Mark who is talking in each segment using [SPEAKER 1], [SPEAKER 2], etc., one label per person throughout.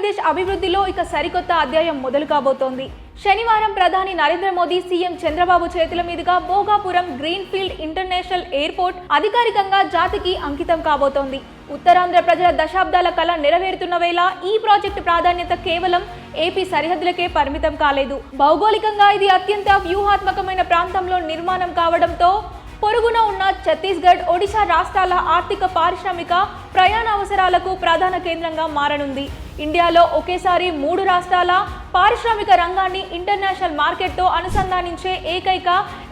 [SPEAKER 1] ఆంధ్రప్రదేశ్ అభివృద్ధిలో ఇక సరికొత్త అధ్యాయం మొదలు కాబోతోంది. శనివారం ప్రధాని నరేంద్ర మోదీ, సీఎం చంద్రబాబు చేతుల మీదుగా భోగాపురం గ్రీన్ఫీల్డ్ ఇంటర్నేషనల్ ఎయిర్పోర్ట్ అధికారికంగా జాతికి అంకితం కాబోతోంది. ఉత్తరాంధ్ర ప్రజల దశాబ్దాల కళ నెరవేరుతున్న వేళ ఈ ప్రాజెక్టు ప్రాధాన్యత కేవలం ఏపీ సరిహద్దులకే పరిమితం కాలేదు. భౌగోళికంగా ఇది అత్యంత వ్యూహాత్మకమైన ప్రాంతంలో నిర్మాణం కావడంతో పొరుగున ఉన్న ఛత్తీస్గఢ్, ఒడిశా రాష్ట్రాల ఆర్థిక, పారిశ్రామిక, ప్రయాణ అవసరాలకు ప్రధాన కేంద్రంగా మారనుంది. ఇండియాలో ఒకేసారి 3 రాష్ట్రాల పారిశ్రామిక రంగాన్ని ఇంటర్నేషనల్ మార్కెట్తో అనుసంధానించే ఏకైక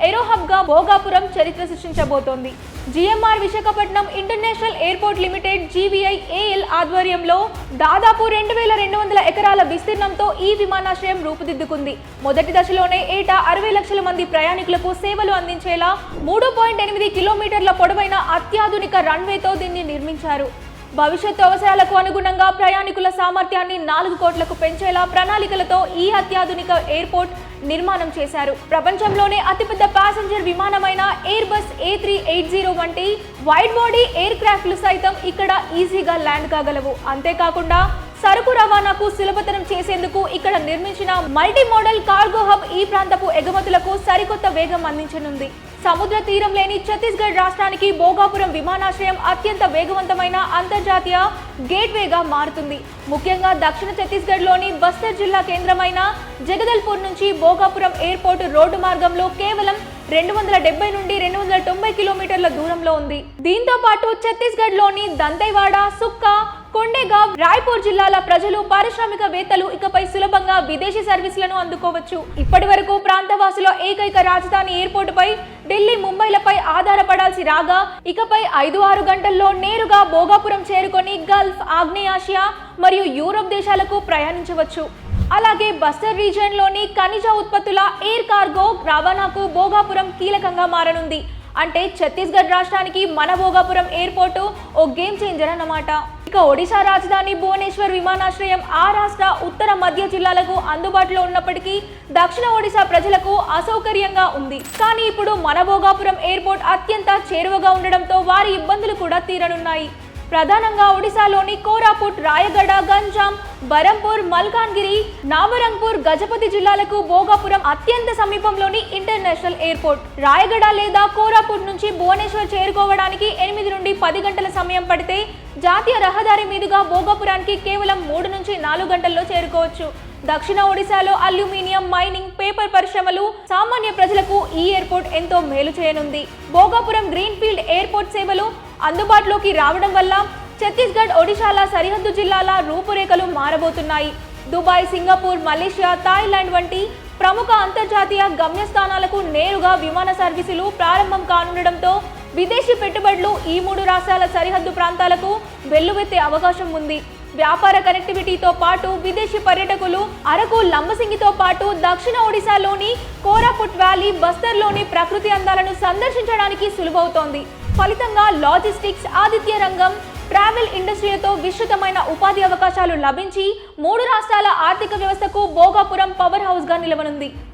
[SPEAKER 1] ఏరోహబ్గా భోగాపురం చరిత్ర సృష్టించబోతోంది. GMR Visakhapatnam international airport limited GVIAL ఆధ్వర్యంలో దాదాపు 2200 ఎకరాల విస్తీర్ణంతో ఈ విమానాశ్రయం రూపుదిద్దుకుంది. మొదటి దశలోనే ఏటా 60 లక్షల మంది ప్రయాణికులకు సేవలు అందించేలా 3.8 కిలోమీటర్ల పొడవైన అత్యాధునిక రన్వేతో దీన్ని నిర్మించారు. భవిష్యత్తు అవసరాలకు అనుగుణంగా ప్రయాణికుల సామర్థ్యాన్ని 4 కోట్లకు పెంచేలా ప్రణాళికలతో ఈ అత్యాధునిక ఎయిర్పోర్ట్ నిర్మాణం చేశారు. ప్రపంచంలోనే అతిపెద్ద ప్యాసింజర్ విమానమైన ఎయిర్బస్ A380 వంటి వైడ్ బాడీ ఎయిర్ క్రాఫ్ట్లు సైతం ఇక్కడ ఈజీగా ల్యాండ్ కాగలవు. అంతేకాకుండా సరుకు రవాణాకు సులభతరం చేసేందుకు ఇక్కడ నిర్మించిన మల్టీ మోడల్ కార్గో హబ్ ఈ ప్రాంతపు ఎగుమతులకు సరికొత్త వేగం అందించనుంది. సముద్ర తీరం లేని ఛత్తీస్గఢ్ రాష్ట్రానికి భోగాపురం విమానాశ్రయం అత్యంత వేగవంతమైన అంతర్జాతీయ గేట్వేగా మారుతుంది. ముఖ్యంగా దక్షిణ ఛత్తీస్గఢ్లోని బస్తర్ జిల్లా కేంద్రమైన జగదల్పూర్ నుంచి భోగాపురం ఎయిర్పోర్ట్ రోడ్డు మార్గంలో కేవలం 270 నుండి 290 కిలోమీటర్ల దూరంలో ఉంది. దీంతో పాటు ఛత్తీస్గఢ్లోని దంతెవాడ, సుక్కా, కొండేగావ్, రాయ్పూర్ జిల్లాల ప్రజలు, పారిశ్రామికవేత్తలు ఇకపై సులభంగా విదేశీ సర్వీసులను అందుకోవచ్చు. ఇప్పటి వరకు ప్రాంతవాసుల ఏకైక రాజధాని ఎయిర్పోర్టుపై ఢిల్లీ, ముంబైలపై ఆధారపడాల్సి రాగా ఇకపై 5-6 గంటల్లో నేరుగా భోగాపురం చేరుకొని గల్ఫ్, ఆగ్నేయాసియా మరియు యూరోప్ దేశాలకు ప్రయాణించవచ్చు. అలాగే బస్తర్ రీజియన్లోని ఖనిజ ఉత్పత్తుల ఎయిర్ కార్గో రవాణాకు భోగాపురం కీలకంగా మారనుంది. అంటే ఛత్తీస్గఢ్ రాష్ట్రానికి మన భోగాపురం ఎయిర్పోర్టు ఓ గేమ్ చేంజర్ అన్నమాట. ఇక ఒడిశా రాజధాని భువనేశ్వర్ విమానాశ్రయం ఆ రాష్ట్ర ఉత్తర మధ్య జిల్లాలకు అందుబాటులో ఉన్నప్పటికీ దక్షిణ ఒడిశా ప్రజలకు అసౌకర్యంగా ఉంది. కానీ ఇప్పుడు మన భోగాపురం ఎయిర్పోర్ట్ అత్యంత చేరువగా ఉండడంతో వారి ఇబ్బందులు కూడా తీరనున్నాయి. ప్రధానంగా ఒడిశాలోని కోరాపుట్, రాయగడ, గంజాం, బరంపూర్, మల్కాన్గిరి, నాబరంగ్పూర్, గజపతి జిల్లాలకు భోగాపురం అత్యంత సమీపంలోని ఇంటర్నేషనల్ ఎయిర్పోర్ట్. రాయగడ లేదా కోరాపుట్ నుంచి భువనేశ్వర్ చేరుకోవడానికి 8 నుండి 10 గంటల సమయం పడితే జాతీయ రహదారి మీదుగా భోగాపురానికి కేవలం 3 నుంచి 4 గంటల్లో చేరుకోవచ్చు. దక్షిణ ఒడిశాలో అల్యూమినియం, మైనింగ్, పేపర్ పరిశ్రమలు, సామాన్య ప్రజలకు ఈ ఎయిర్పోర్ట్ ఎంతో మేలు చేయనుంది. భోగాపురం గ్రీన్ఫీల్డ్ ఎయిర్పోర్ట్ సేవలు అందుబాటులోకి రావడం వల్ల ఛత్తీస్గఢ్, ఒడిశాల సరిహద్దు జిల్లాల రూపురేఖలు మారబోతున్నాయి. దుబాయ్, సింగపూర్, మలేషియా, థాయిలాండ్ వంటి ప్రముఖ అంతర్జాతీయ గమ్యస్థానాలకు నేరుగా విమాన సర్వీసులు ప్రారంభం కానుండడంతో విదేశీ పెట్టుబడులు ఈ 3 రాష్ట్రాల సరిహద్దు ప్రాంతాలకు వెల్లువెత్తే అవకాశం ఉంది. వ్యాపార కనెక్టివిటీతో పాటు విదేశీ పర్యాటకులు అరకు, లంబసింగితో పాటు దక్షిణ ఒడిశాలోని కోరాపుట్ వ్యాలీ, బస్తర్లోని ప్రకృతి అందాలను సందర్శించడానికి సులువవుతోంది. ఫలితంగా లాజిస్టిక్స్, ఆతిథ్య రంగం, ట్రావెల్ ఇండస్ట్రీలతో విస్తృతమైన ఉపాధి అవకాశాలు లభించి 3 రాష్ట్రాల ఆర్థిక వ్యవస్థకు భోగాపురం పవర్ హౌస్గా నిలవనుంది.